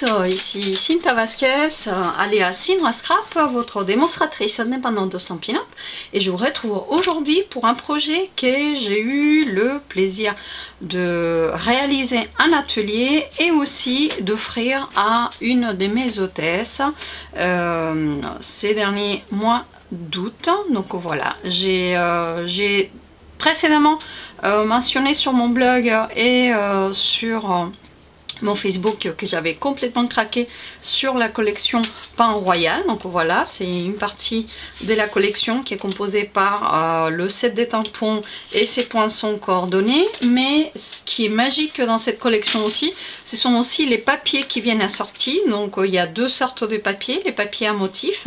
tous, ici Cinta Vasquez, alias Cinra Scrap, votre démonstratrice indépendante de Stampin' Up, et je vous retrouve aujourd'hui pour un projet que j'ai eu le plaisir de réaliser un atelier et aussi d'offrir à une de mes hôtesses ces derniers mois d'août. Donc voilà, j'ai précédemment mentionné sur mon blog et sur mon Facebook que j'avais complètement craqué sur la collection Pain Royal. Donc voilà, c'est une partie de la collection qui est composée par le set des tampons et ses poinçons coordonnés. Mais ce qui est magique dans cette collection aussi, ce sont aussi les papiers qui viennent assortis. Donc il y a deux sortes de papiers, les papiers à motifs.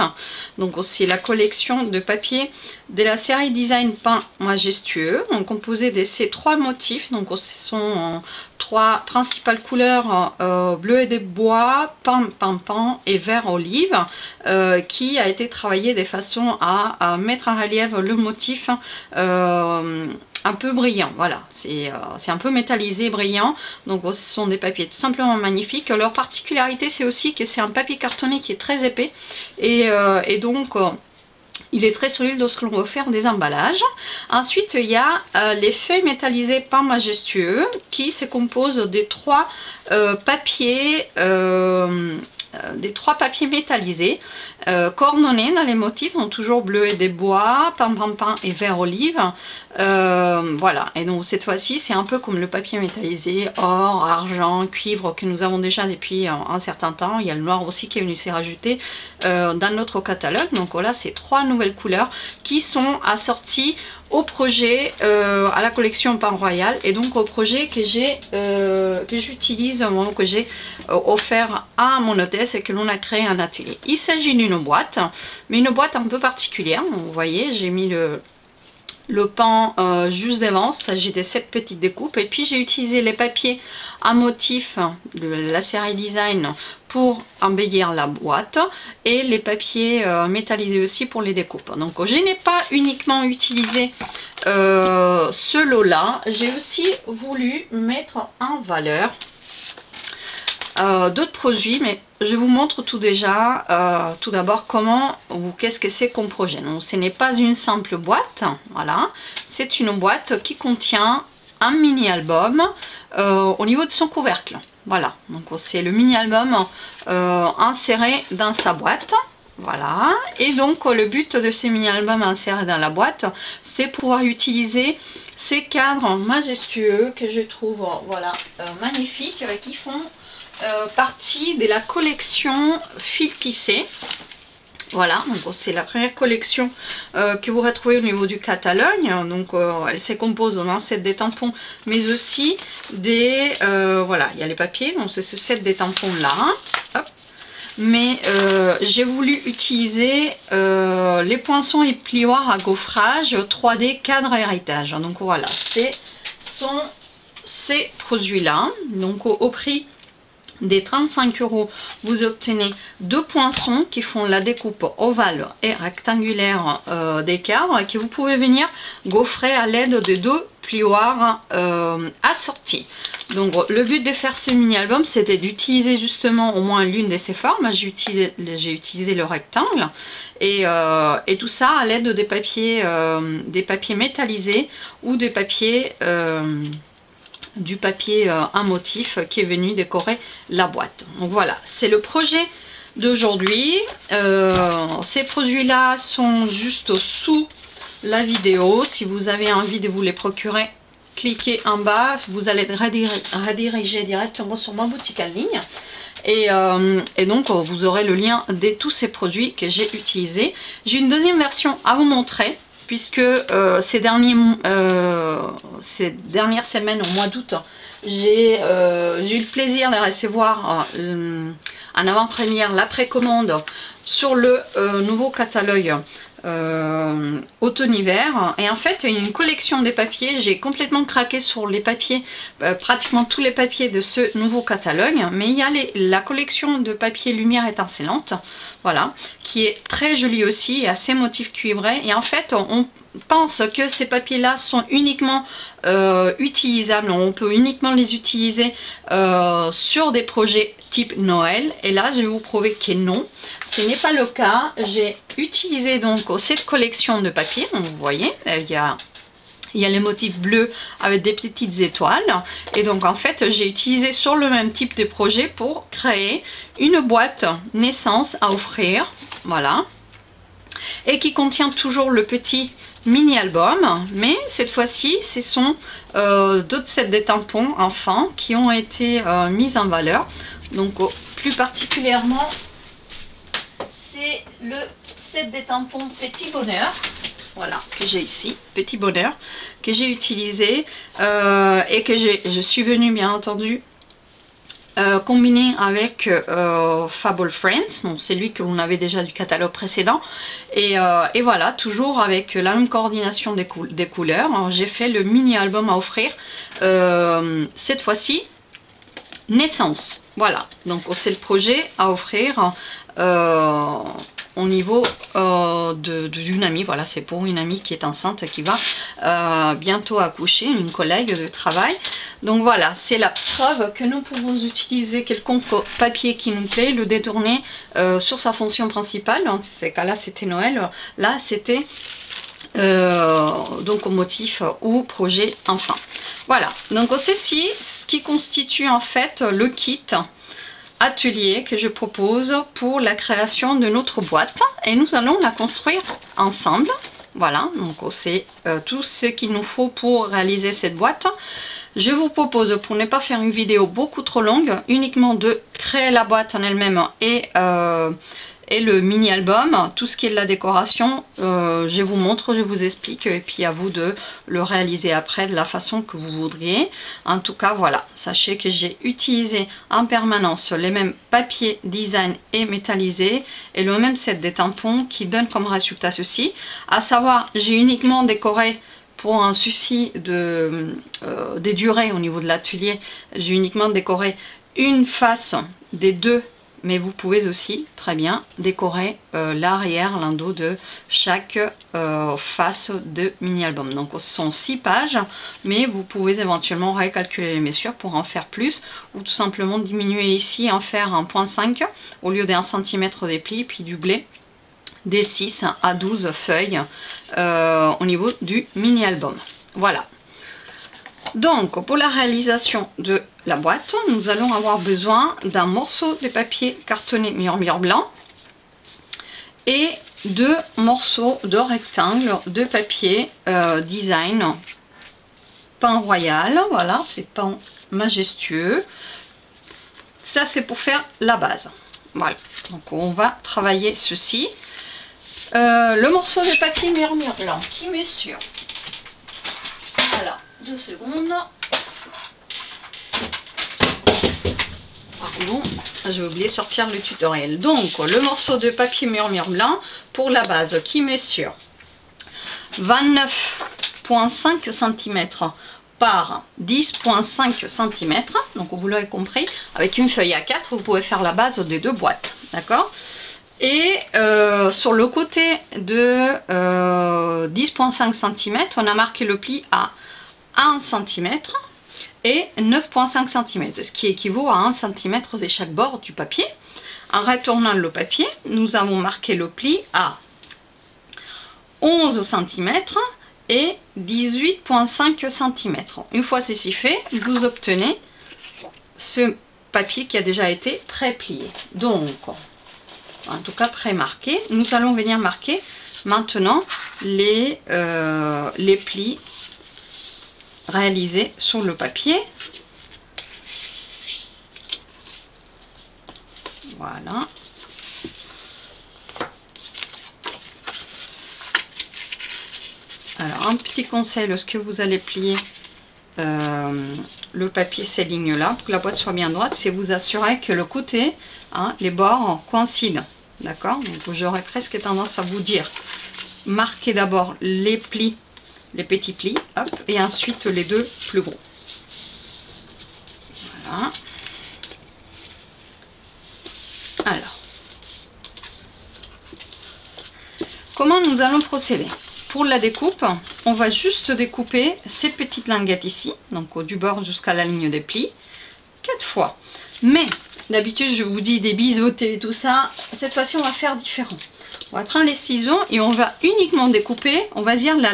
Donc c'est la collection de papiers de la série Design Pain Majestueux, donc composé de ces trois motifs. Donc ce sont trois principales couleurs, bleu et des bois, pain et vert olive, qui a été travaillé de façon à mettre en relief le motif un peu brillant. Voilà, c'est un peu métallisé, brillant. Donc ce sont des papiers tout simplement magnifiques. Leur particularité, c'est aussi que c'est un papier cartonné qui est très épais et donc il est très solide lorsque l'on veut faire des emballages. Ensuite, il y a les feuilles métallisées Pain Majestueux qui se composent des trois papiers métallisés coordonnés dans les motifs, donc toujours bleu et des bois, pain et vert olive. Voilà, et donc cette fois-ci c'est un peu comme le papier métallisé or, argent, cuivre que nous avons déjà depuis un certain temps. Il y a le noir aussi qui est venu s'y rajouter dans notre catalogue. Donc voilà, c'est trois nouvelles couleurs qui sont assorties au projet, à la collection Pain Royal, et donc au projet que j'utilise, que j'ai offert à mon hôtesse et que l'on a créé un atelier. Il s'agit d'une boîte, mais une boîte un peu particulière. Donc, vous voyez, j'ai mis le pain juste devant. Il s'agit de cette petite découpe, et puis j'ai utilisé les papiers à motif de la série Design pour embellir la boîte et les papiers métallisés aussi pour les découpes. Donc je n'ai pas uniquement utilisé ce lot là, j'ai aussi voulu mettre en valeur d'autres produits, mais je vous montre tout d'abord comment ou qu'est-ce que c'est comme projet. Donc ce n'est pas une simple boîte, voilà, c'est une boîte qui contient un mini album au niveau de son couvercle. Voilà, donc c'est le mini album inséré dans sa boîte. Voilà, et donc le but de ce mini album inséré dans la boîte, c'est pouvoir utiliser ces cadres majestueux que je trouve voilà magnifiques, qui font partie de la collection fil tissé. Voilà, donc c'est la première collection que vous retrouvez au niveau du catalogue. Donc elle se compose d'un set des tampons, mais aussi des voilà, il y a les papiers, donc c'est ce set des tampons là. Hop. Mais j'ai voulu utiliser les poinçons et plioirs à gaufrage 3D cadre héritage. Donc voilà, sont ces produits là. Donc au prix des 35 €, vous obtenez deux poinçons qui font la découpe ovale et rectangulaire des cadres, et que vous pouvez venir gaufrer à l'aide de deux plioirs assortis. Donc le but de faire ce mini album, c'était d'utiliser justement au moins l'une de ces formes. J'ai utilisé le rectangle et tout ça à l'aide des papiers métallisés ou des papiers du papier un motif qui est venu décorer la boîte. Donc voilà, c'est le projet d'aujourd'hui. Ces produits là sont juste sous la vidéo. Si vous avez envie de vous les procurer, cliquez en bas, vous allez être redirigé directement sur ma boutique en ligne. Et donc vous aurez le lien de tous ces produits que j'ai utilisés. J'ai une deuxième version à vous montrer, puisque ces dernières semaines, au mois d'août, j'ai eu le plaisir de recevoir en avant-première la précommande sur le nouveau catalogue automne-hiver. Et en fait, il y a une collection des papiers. J'ai complètement craqué sur les papiers, pratiquement tous les papiers de ce nouveau catalogue. Mais il y a la collection de papier lumière étincelante, voilà, qui est très jolie aussi, et assez motif cuivré. Et en fait, on pense que ces papiers là sont uniquement utilisables, on peut uniquement les utiliser sur des projets type Noël. Et là, je vais vous prouver que non, ce n'est pas le cas. J'ai utilisé donc cette collection de papier. Donc, vous voyez, il y a les motifs bleus avec des petites étoiles. Et donc, en fait, j'ai utilisé sur le même type de projet pour créer une boîte naissance à offrir. Voilà. Et qui contient toujours le petit mini-album, mais cette fois-ci, ce sont d'autres sets de tampons enfants qui ont été mis en valeur. Donc, plus particulièrement, c'est le set des tampons Petit Bonheur. Voilà, que j'ai ici, Petit Bonheur, que j'ai utilisé et que je suis venue bien entendu combiné avec Fable Friends, donc c'est lui que l'on avait déjà du catalogue précédent, et voilà, toujours avec la même coordination des couleurs. J'ai fait le mini album à offrir, cette fois-ci naissance. Voilà, donc c'est le projet à offrir au niveau d'une amie. Voilà, c'est pour une amie qui est enceinte, qui va bientôt accoucher, une collègue de travail. Donc voilà, c'est la preuve que nous pouvons utiliser quelconque papier qui nous plaît, le détourner sur sa fonction principale. Dans ces cas-là, c'était Noël. Là, c'était donc au motif ou projet enfant. Voilà, donc ceci, ce qui constitue en fait le kit atelier que je propose pour la création de notre boîte, et nous allons la construire ensemble. Voilà, donc c'est tout ce qu'il nous faut pour réaliser cette boîte. Je vous propose, pour ne pas faire une vidéo beaucoup trop longue, uniquement de créer la boîte en elle-même et le mini album. Tout ce qui est de la décoration, je vous montre, je vous explique, et puis à vous de le réaliser après de la façon que vous voudriez. En tout cas, voilà, sachez que j'ai utilisé en permanence les mêmes papiers design et métallisés et le même set des tampons qui donne comme résultat ceci. À savoir, j'ai uniquement décoré, pour un souci des durées au niveau de l'atelier, j'ai uniquement décoré une face des deux, mais vous pouvez aussi très bien décorer l'arrière, l'endos de chaque face de mini-album. Donc ce sont 6 pages, mais vous pouvez éventuellement recalculer les mesures pour en faire plus, ou tout simplement diminuer ici, en faire un 0,5 au lieu d'1 cm des plis, puis doubler des 6 à 12 feuilles au niveau du mini-album. Voilà. Donc, pour la réalisation de la boîte, nous allons avoir besoin d'un morceau de papier cartonné murmure blanc et 2 morceaux de rectangle de papier design pain royal. Voilà, c'est pain majestueux. Ça, c'est pour faire la base. Voilà, donc on va travailler ceci. Le morceau de papier murmure blanc qui met sur... Voilà, 2 secondes. Pardon, j'ai oublié de sortir le tutoriel. Donc, le morceau de papier murmure blanc pour la base qui met sur 29,5 cm par 10,5 cm. Donc, vous l'avez compris, avec une feuille A4, vous pouvez faire la base des 2 boîtes. D'accord ? Et sur le côté de 10,5 cm, on a marqué le pli à 1 cm et 9,5 cm, ce qui équivaut à 1 cm de chaque bord du papier. En retournant le papier, nous avons marqué le pli à 11 cm et 18,5 cm. Une fois ceci fait, vous obtenez ce papier qui a déjà été pré-plié. Donc, en tout cas pré-marqué. Nous allons venir marquer maintenant les plis réalisés sur le papier. Voilà. Alors, un petit conseil, lorsque vous allez plier le papier, ces lignes-là, pour que la boîte soit bien droite, c'est vous assurer que le côté, hein, les bords coïncident. D'accord? Donc j'aurais presque tendance à vous dire, marquez d'abord les plis, les petits plis, hop, et ensuite les 2 plus gros. Voilà. Alors, comment nous allons procéder? Pour la découpe, on va juste découper ces petites languettes ici, donc du bord jusqu'à la ligne des plis, 4 fois. Mais D'habitude, je vous dis des biseautés et tout ça. Cette fois-ci, on va faire différent. On va prendre les ciseaux et on va uniquement découper, on va dire la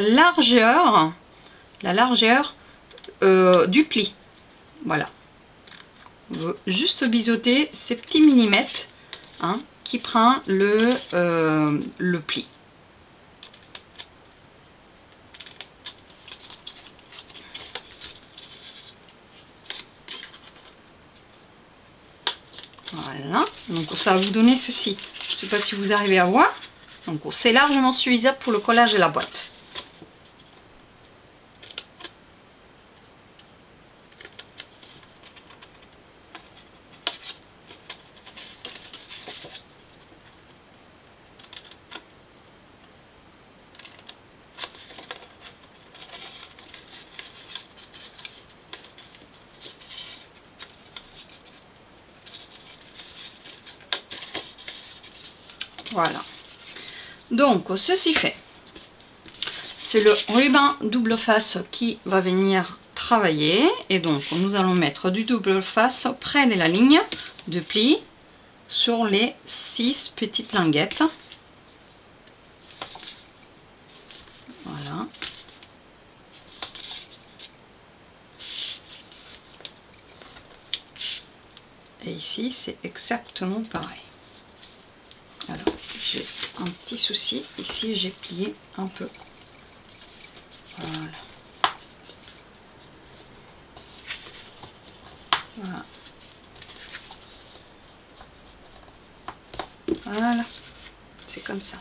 largeur du pli. Voilà. On veut juste biseauter ces petits millimètres, hein, qui prend le pli. Voilà, donc ça va vous donner ceci. Je ne sais pas si vous arrivez à voir. Donc c'est largement suffisant pour le collage de la boîte. Voilà. Donc, ceci fait, c'est le ruban double face qui va venir travailler. Et donc, nous allons mettre du double face près de la ligne de pli sur les 6 petites languettes. Voilà. Et ici, c'est exactement pareil. Alors, j'ai un petit souci. Ici, j'ai plié un peu. Voilà. Voilà. Voilà. C'est comme ça.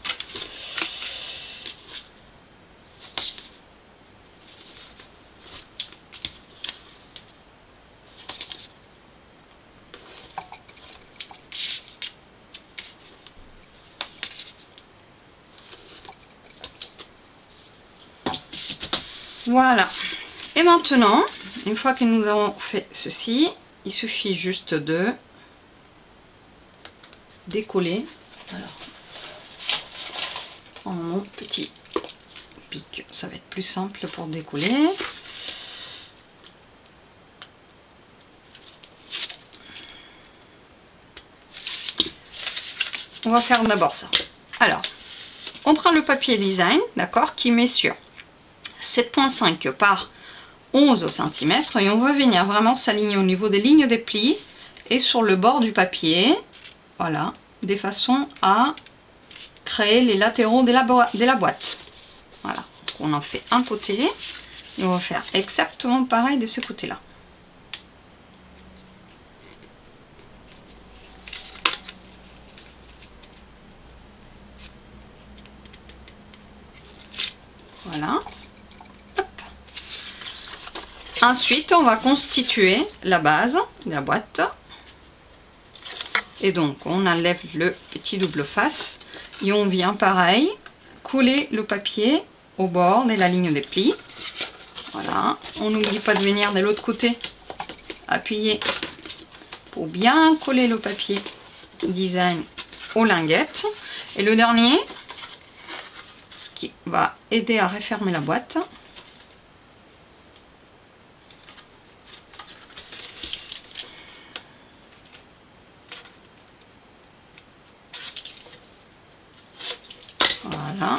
Voilà. Et maintenant, une fois que nous avons fait ceci, il suffit juste de décoller. Alors, en mon petit pic, ça va être plus simple pour décoller. On va faire d'abord ça. Alors, on prend le papier design, d'accord, qui met sur 7,5 par 11 cm et on va venir vraiment s'aligner au niveau des lignes des plis et sur le bord du papier, voilà, de façon à créer les latéraux de la boîte. Voilà, on en fait un côté et on va faire exactement pareil de ce côté là. Voilà. Hop. Ensuite, on va constituer la base de la boîte. Et donc, on enlève le petit double face et on vient pareil coller le papier au bord de la ligne des plis. Voilà. On n'oublie pas de venir de l'autre côté appuyer pour bien coller le papier design aux linguettes. Et le dernier, ce qui va aider à refermer la boîte, voilà,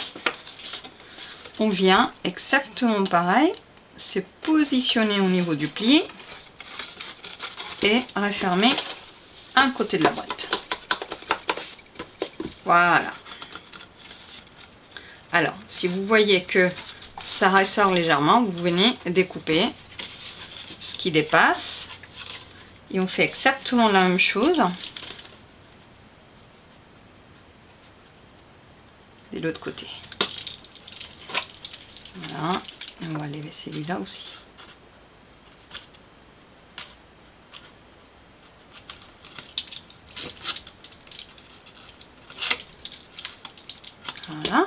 on vient exactement pareil se positionner au niveau du pli et refermer un côté de la boîte. Voilà. Alors, si vous voyez que ça ressort légèrement, vous venez découper ce qui dépasse et on fait exactement la même chose de l'autre côté. Voilà, et on va lever celui-là aussi. Voilà.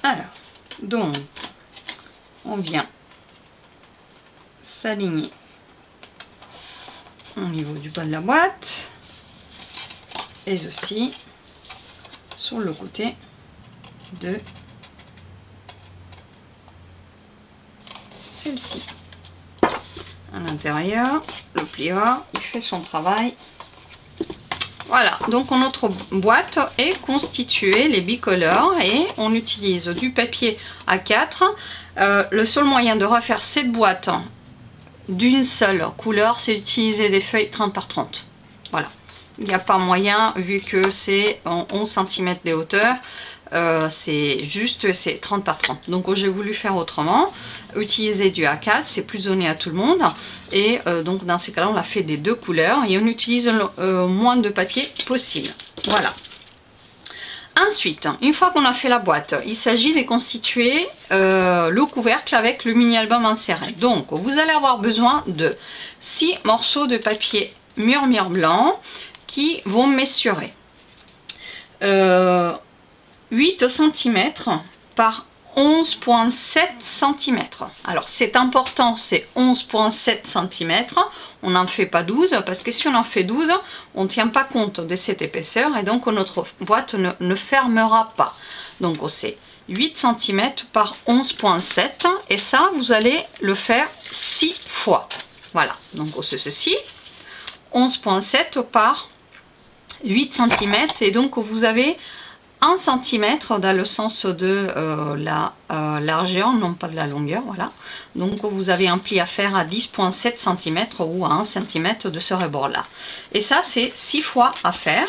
Alors, donc, on vient s'aligner au niveau du bas de la boîte et aussi sur le côté de celle-ci. à l'intérieur. Le plieur, il fait son travail. Voilà, donc notre boîte est constituée, les bicolores, et on utilise du papier A4. Le seul moyen de refaire cette boîte d'une seule couleur, c'est d'utiliser des feuilles 30 par 30. Voilà, il n'y a pas moyen, vu que c'est en 11 cm de hauteur, c'est 30 par 30. Donc j'ai voulu faire autrement, utiliser du A4, c'est plus donné à tout le monde. Et donc dans ces cas-là, on l'a fait des deux couleurs et on utilise moins de papier possible. Voilà. Ensuite, une fois qu'on a fait la boîte, il s'agit de constituer le couvercle avec le mini-album inséré. Donc, vous allez avoir besoin de 6 morceaux de papier murmure blanc qui vont mesurer 8 cm par 11,7 cm. Alors c'est important, c'est 11,7 cm. On n'en fait pas 12 parce que si on en fait 12, on ne tient pas compte de cette épaisseur et donc notre boîte ne fermera pas. Donc c'est 8 cm par 11,7 et ça vous allez le faire 6 fois. Voilà, donc c'est ceci, 11,7 par 8 cm et donc vous avez 1 cm dans le sens de la largeur, non pas de la longueur, voilà. Donc vous avez un pli à faire à 10,7 cm ou à 1 cm de ce rebord là. Et ça c'est 6 fois à faire.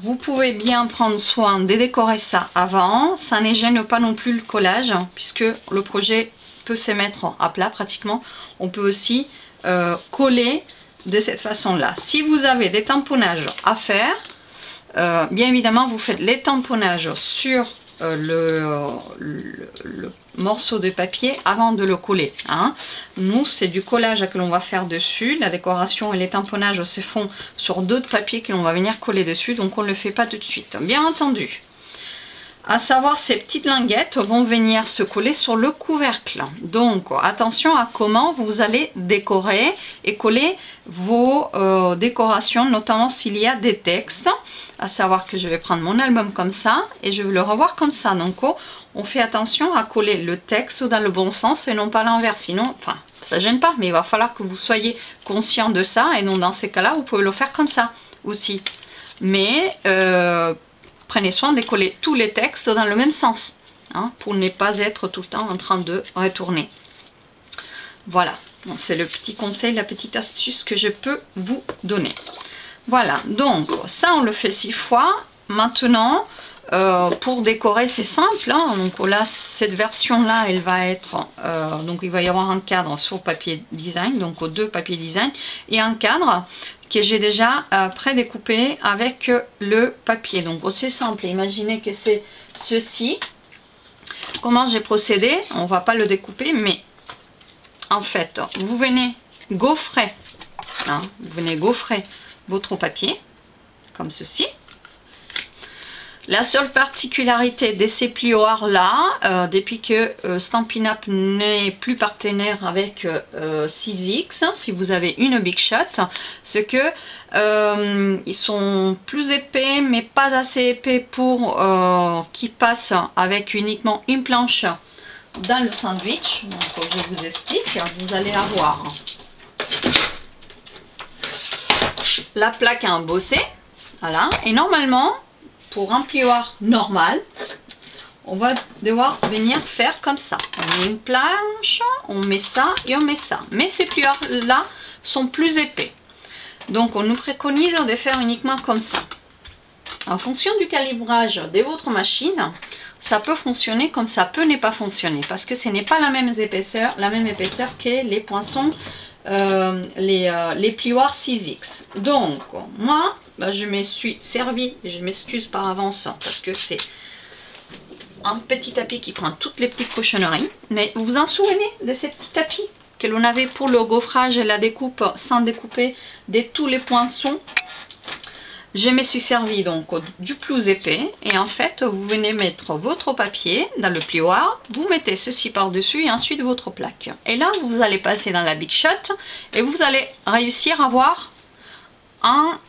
Vous pouvez bien prendre soin de décorer ça avant, ça ne gêne pas non plus le collage, puisque le projet peut se mettre à plat pratiquement. On peut aussi coller de cette façon là. Si vous avez des tamponnages à faire, bien évidemment vous faites les tamponnages sur le morceau de papier avant de le coller, hein. Nous c'est du collage que l'on va faire dessus, la décoration et les tamponnages se font sur d'autres papiers que l'on va venir coller dessus, donc on ne le fait pas tout de suite, bien entendu. À savoir, ces petites linguettes vont venir se coller sur le couvercle. Donc attention à comment vous allez décorer et coller vos décorations, notamment s'il y a des textes. À savoir que je vais prendre mon album comme ça et je vais le revoir comme ça. Donc on fait attention à coller le texte dans le bon sens et non pas l'inverse. Sinon, enfin, ça gêne pas, mais il va falloir que vous soyez conscient de ça. Et non, dans ces cas-là, vous pouvez le faire comme ça aussi. Mais prenez soin de coller tous les textes dans le même sens, hein, pour ne pas être tout le temps en train de retourner. Voilà, bon, c'est le petit conseil, la petite astuce que je peux vous donner. Voilà, donc ça on le fait 6 fois. Maintenant, pour décorer c'est simple, hein, donc là cette version là elle va être, donc il va y avoir un cadre sur papier design, donc 2 papiers design et un cadre que j'ai déjà prédécoupé avec le papier. Donc c'est simple, imaginez que c'est ceci. Comment j'ai procédé, on va pas le découper, mais en fait vous venez gaufrer, hein, vous venez gaufrer votre papier comme ceci. La seule particularité de ces plioirs là, depuis que Stampin' Up n'est plus partenaire avec 6X, si vous avez une Big Shot, c'est que ils sont plus épais mais pas assez épais pour qu'ils passent avec uniquement une planche dans le sandwich. Donc je vous explique, vous allez avoir la plaque à embosser, voilà, et normalement pour un plioir normal, on va devoir venir faire comme ça. On met une planche, on met ça et on met ça. Mais ces plioirs là sont plus épais. Donc on nous préconise de faire uniquement comme ça. En fonction du calibrage de votre machine, ça peut fonctionner comme ça peut ne pas fonctionner. Parce que ce n'est pas la même épaisseur que les poinçons, les plioirs 6X. Donc moi, je me suis servi, et je m'excuse par avance parce que c'est un petit tapis qui prend toutes les petites cochonneries, mais vous vous en souvenez de ces petits tapis que l'on avait pour le gaufrage et la découpe sans découper de tous les poinçons? Je me suis servi donc du plus épais et en fait vous venez mettre votre papier dans le plioir, vous mettez ceci par dessus et ensuite votre plaque, et là vous allez passer dans la Big Shot et vous allez réussir à avoir un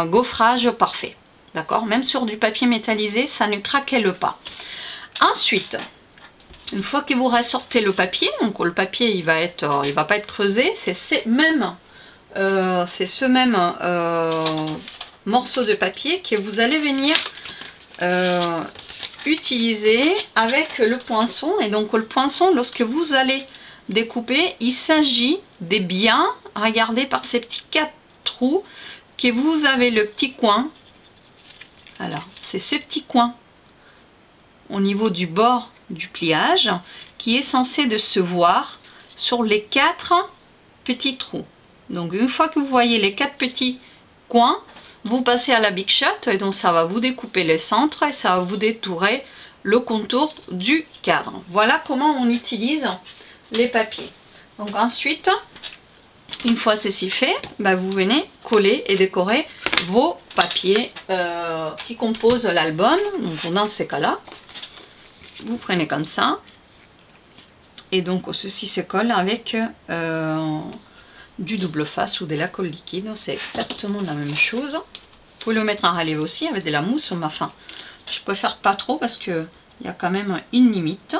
gaufrage parfait, d'accord, même sur du papier métallisé ça ne craquelle pas. Ensuite Une fois que vous ressortez le papier, donc le papier il va pas être creusé, c'est ce même morceau de papier que vous allez venir utiliser avec le poinçon. Et donc le poinçon, lorsque vous allez découper, il s'agit de bien regarder par ces petits 4 trous que vous avez le petit coin. Alors c'est ce petit coin au niveau du bord du pliage qui est censé de se voir sur les 4 petits trous. Donc une fois que vous voyez les 4 petits coins, vous passez à la Big Shot et donc ça va vous découper le centre et ça va vous détourer le contour du cadre. Voilà comment on utilise les papiers. Donc ensuite, une fois ceci fait, vous venez coller et décorer vos papiers qui composent l'album. Donc dans ces cas-là, vous prenez comme ça et donc ceci se colle avec du double face ou de la colle liquide. C'est exactement la même chose. Vous pouvez le mettre en relief aussi avec de la mousse, mais enfin je préfère pas trop parce que il y a quand même une limite.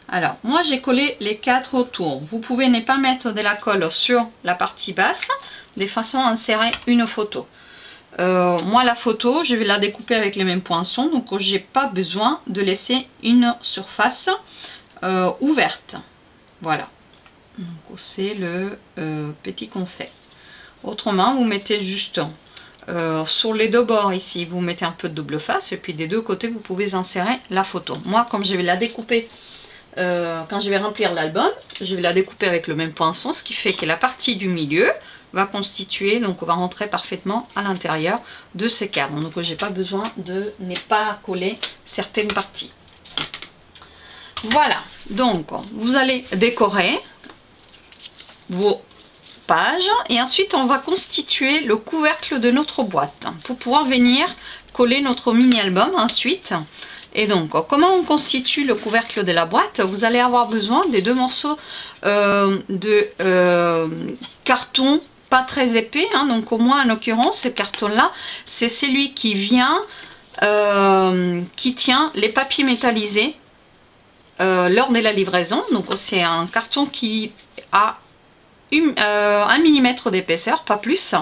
Alors moi j'ai collé les 4 autour. Vous pouvez ne pas mettre de la colle sur la partie basse de façon à insérer une photo. Moi la photo je vais la découper avec les mêmes poinçons, donc j'ai pas besoin de laisser une surface ouverte. Voilà, donc c'est le petit conseil. Autrement vous mettez juste sur les deux bords ici, vous mettez un peu de double face et puis des deux côtés vous pouvez insérer la photo. Moi comme je vais la découper quand je vais remplir l'album, je vais la découper avec le même poinçon, ce qui fait que la partie du milieu va constituer, donc on va rentrer parfaitement à l'intérieur de ce cadre. Donc j'ai pas besoin de ne pas coller certaines parties. Voilà, donc vous allez décorer vos pages et ensuite on va constituer le couvercle de notre boîte pour pouvoir venir coller notre mini album ensuite. Et donc comment on constitue le couvercle de la boîte? Vous allez avoir besoin des 2 morceaux de carton pas très épais, hein, donc au moins en l'occurrence ce carton là c'est celui qui vient qui tient les papiers métallisés lors de la livraison. Donc c'est un carton qui a 1 mm d'épaisseur, pas plus.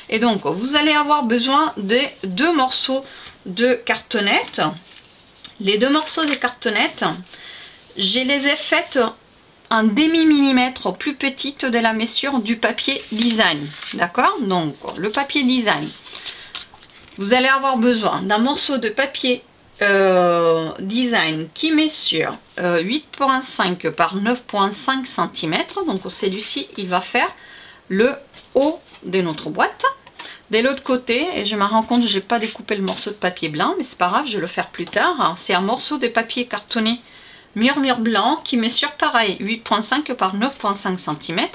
Et donc vous allez avoir besoin de 2 morceaux de cartonnette. Les 2 morceaux de cartonnette, je les ai faites un demi-millimètre plus petite de la mesure du papier design. D'accord? Donc le papier design, vous allez avoir besoin d'un morceau de papier design qui mesure 8,5 par 9,5 cm. Donc celui-ci il va faire le haut de notre boîte. De l'autre côté, et je me rends compte que je n'ai pas découpé le morceau de papier blanc, mais c'est pas grave, je vais le faire plus tard. C'est un morceau de papier cartonné murmure blanc qui mesure pareil 8,5 par 9,5 cm.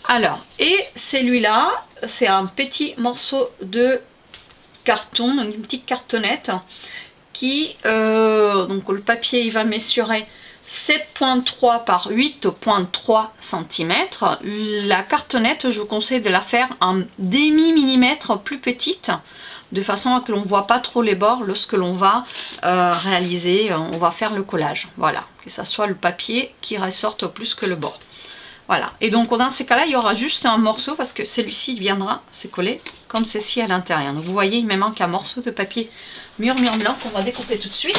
Alors, et celui-là, c'est un petit morceau de carton, donc une petite cartonnette qui, donc le papier il va mesurer 7,3 par 8,3 cm. La cartonnette, je vous conseille de la faire un demi-millimètre plus petite, de façon à que l'on ne voit pas trop les bords lorsque l'on va réaliser, on va faire le collage. Voilà, que ça soit le papier qui ressorte plus que le bord. Voilà, et donc dans ces cas-là, il y aura juste un morceau parce que celui-ci viendra se coller comme ceci à l'intérieur. Donc vous voyez, il me manque un morceau de papier murmure blanc qu'on va découper tout de suite.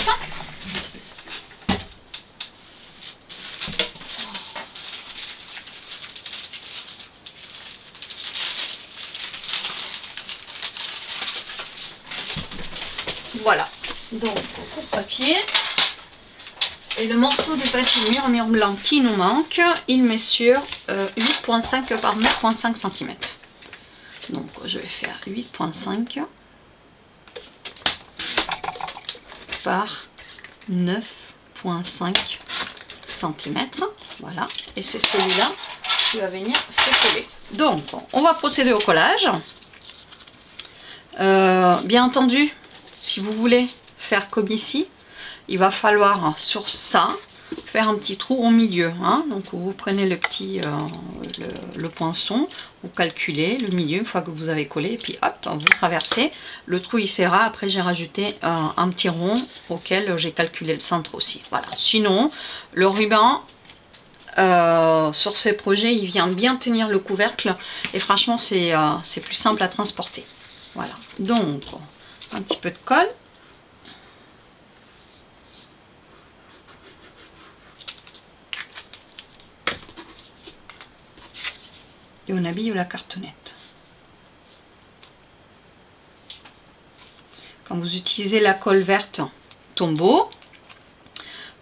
Voilà, donc on coupe papier. Et le morceau de papier murmure blanc qui nous manque, il mesure 8,5 par 9,5 cm. Donc je vais faire 8,5 par 9,5 cm. Voilà, et c'est celui-là qui va venir se coller. Donc on va procéder au collage. Bien entendu, si vous voulez faire comme ici, il va falloir sur ça faire un petit trou au milieu, hein. Donc vous prenez le petit le poinçon, vous calculez le milieu une fois que vous avez collé, et puis hop, vous traversez, le trou il serra. Après j'ai rajouté un petit rond auquel j'ai calculé le centre aussi. Voilà, sinon le ruban sur ces projets il vient bien tenir le couvercle, et franchement c'est plus simple à transporter. Voilà, donc un petit peu de colle. Et on habille la cartonnette. Quand vous utilisez la colle verte Tombow,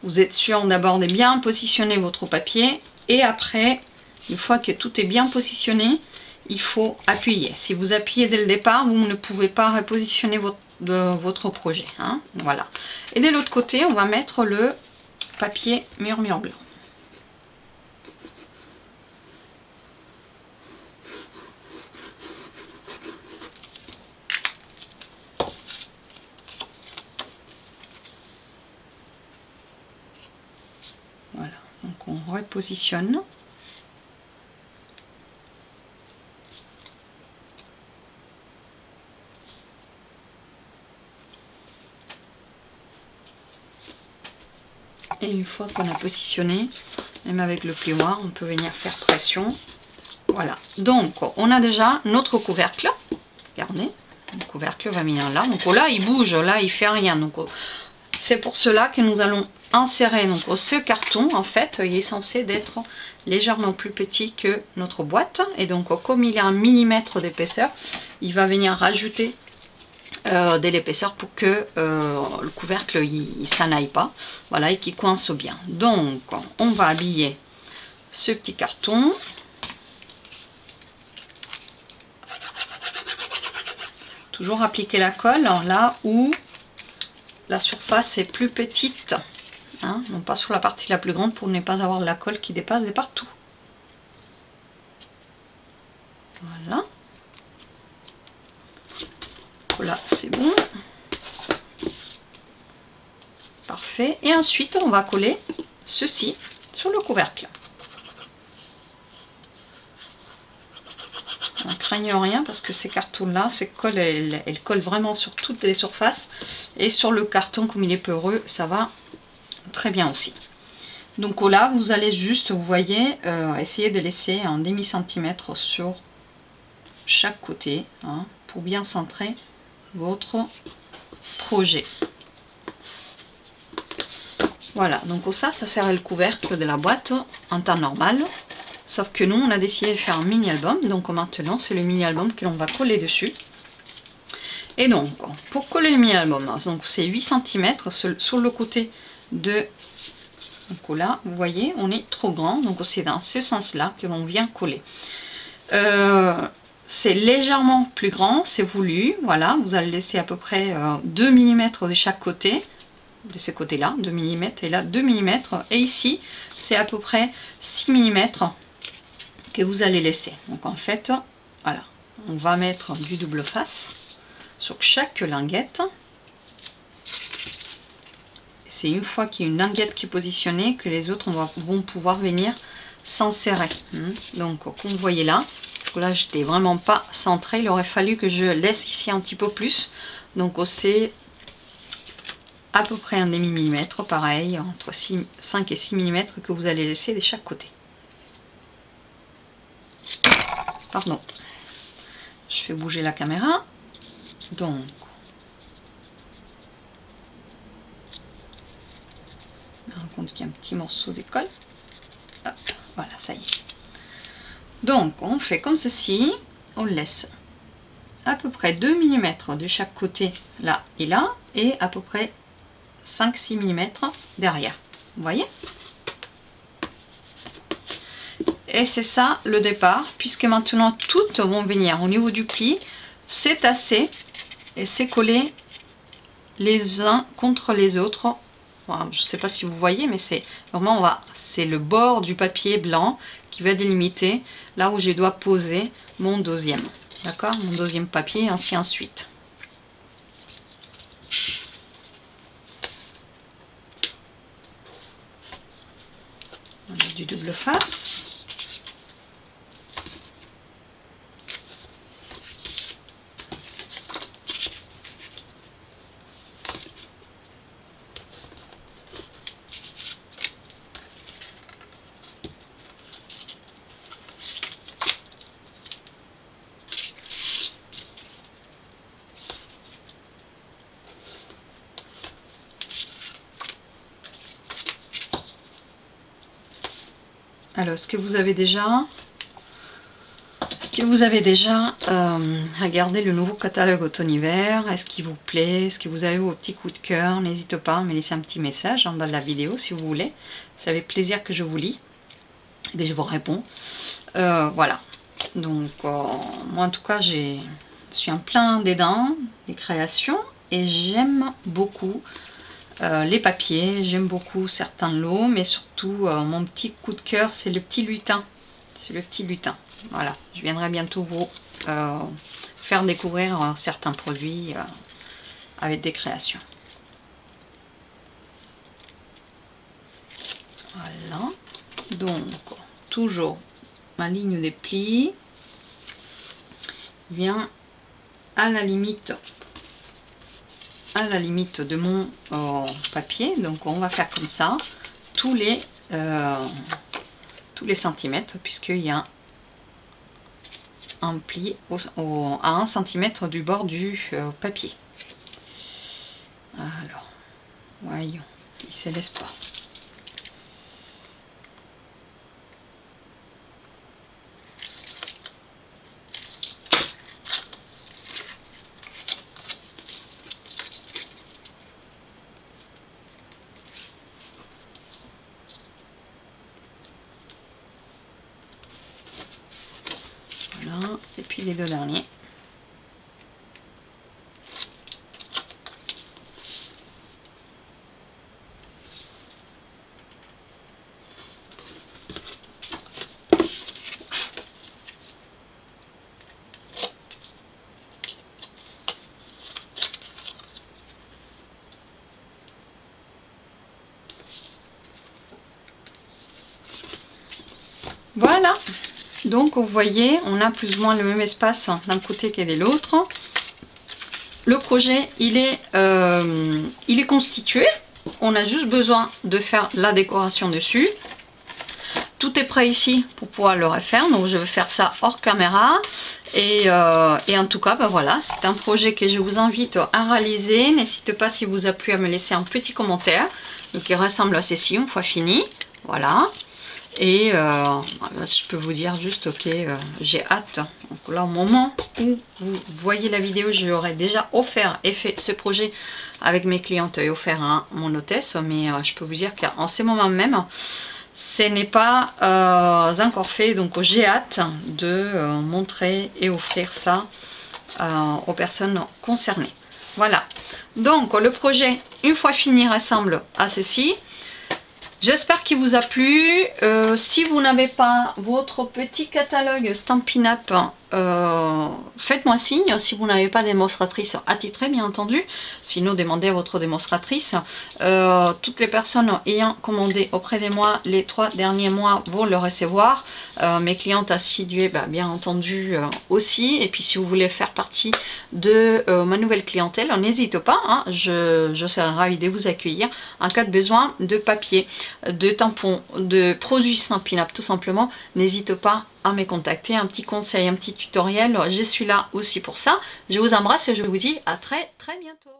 vous êtes sûr d'abord de bien positionner votre papier, et après, une fois que tout est bien positionné, il faut appuyer. Si vous appuyez dès le départ, vous ne pouvez pas repositionner votre projet, hein. Voilà. Et de l'autre côté, on va mettre le papier murmure blanc. Voilà, donc on repositionne. Et une fois qu'on a positionné, même avec le plioir, on peut venir faire pression. Voilà, donc on a déjà notre couvercle. Regardez, le couvercle va venir là. Donc là, il bouge, là, il fait rien. Donc c'est pour cela que nous allons insérer donc ce carton. En fait, il est censé être légèrement plus petit que notre boîte. Et donc, comme il a 1 mm d'épaisseur, il va venir rajouter de l'épaisseur pour que le couvercle il s'en aille pas, voilà, et qu'il coince bien. Donc on va habiller ce petit carton. Toujours appliquer la colle là où la surface est plus petite, hein, non pas sur la partie la plus grande, pour ne pas avoir de la colle qui dépasse de partout. Voilà. Là c'est bon, parfait. Et ensuite on va coller ceci sur le couvercle. Ne craignez rien, parce que ces cartons là, ces colles, elles collent vraiment sur toutes les surfaces, et sur le carton comme il est peureux, ça va très bien aussi. Donc là vous allez juste, vous voyez, essayer de laisser un demi-centimètre sur chaque côté, hein, pour bien centrer votre projet. Voilà, donc ça serait le couvercle de la boîte en temps normal, sauf que nous on a décidé de faire un mini album. Donc maintenant c'est le mini album que l'on va coller dessus. Et donc pour coller le mini album, donc c'est 8 cm sur le côté de, donc là vous voyez on est trop grand, donc c'est dans ce sens là que l'on vient coller. C'est légèrement plus grand, c'est voulu, voilà, vous allez laisser à peu près 2 mm de chaque côté, de ces côtés là, 2 mm, et là 2 mm, et ici c'est à peu près 6 mm que vous allez laisser. Donc en fait, voilà, on va mettre du double face sur chaque languette. C'est une fois qu'il y a une languette qui est positionnée que les autres vont pouvoir venir s'insérer. Donc comme vous voyez là, là j'étais vraiment pas centré, il aurait fallu que je laisse ici un petit peu plus. Donc c'est à peu près un demi-millimètre, pareil, entre 5 et 6 mm que vous allez laisser de chaque côté. Pardon, je fais bouger la caméra. Donc je me rends compte qu'il y a un petit morceau de colle. Hop, voilà, ça y est. Donc on fait comme ceci, on laisse à peu près 2 mm de chaque côté là et là, et à peu près 5-6 mm derrière, vous voyez. Et c'est ça le départ, puisque maintenant toutes vont venir au niveau du pli, c'est tassé et c'est collé les uns contre les autres. Voilà, je ne sais pas si vous voyez, mais c'est vraiment, c'est le bord du papier blanc qui va délimiter là où je dois poser mon deuxième, d'accord, mon deuxième papier, ainsi ensuite. On a du double face. Alors, est-ce que vous avez déjà regardé le nouveau catalogue automne-hiver? Est-ce qu'il vous plaît? Est-ce que vous avez vos petits coups de cœur? N'hésitez pas à me laisser un petit message en bas de la vidéo si vous voulez. C'est avec plaisir que je vous lis et je vous réponds. Voilà. Donc, moi en tout cas, je suis en plein dedans des créations et j'aime beaucoup les papiers, j'aime beaucoup certains lots, mais surtout mon petit coup de cœur, c'est le petit lutin. C'est le petit lutin. Voilà, je viendrai bientôt vous faire découvrir certains produits avec des créations. Voilà, donc toujours ma ligne des plis vient à la limite de mon papier. Donc on va faire comme ça tous les centimètres, puisqu'il y a un pli à 1 cm du bord du papier. Alors voyons, il se laisse pas. Voilà, et puis les deux derniers. Voilà, donc vous voyez, on a plus ou moins le même espace d'un côté qu'est de l'autre. Le projet, il est constitué. On a juste besoin de faire la décoration dessus. Tout est prêt ici pour pouvoir le refaire. Donc je vais faire ça hors caméra. Et en tout cas, ben voilà, c'est un projet que je vous invite à réaliser. N'hésitez pas, si vous a plu, à me laisser un petit commentaire. Donc il ressemble à ceci une fois fini. Voilà. Et je peux vous dire juste que j'ai hâte. Donc là, au moment où vous voyez la vidéo, j'aurais déjà offert et fait ce projet avec mes clientes et offert à mon hôtesse. Mais je peux vous dire qu'en ce moment même, ce n'est pas encore fait. Donc j'ai hâte de montrer et offrir ça aux personnes concernées. Voilà. Donc le projet, une fois fini, ressemble à ceci. J'espère qu'il vous a plu. Si vous n'avez pas votre petit catalogue Stampin' Up, faites-moi signe. Si vous n'avez pas de démonstratrice attitrée, bien entendu. Sinon, demandez à votre démonstratrice. Toutes les personnes ayant commandé auprès de moi les 3 derniers mois vont le recevoir. Mes clientes assiduées, bien entendu, aussi. Et puis, si vous voulez faire partie de ma nouvelle clientèle, n'hésitez pas. Hein, je serai ravie de vous accueillir en cas de besoin de papier, de tampons, de produits Stampin' Up, tout simplement. N'hésitez pas à me contacter, un petit conseil, un petit tutoriel, je suis là aussi pour ça. Je vous embrasse et je vous dis à très bientôt.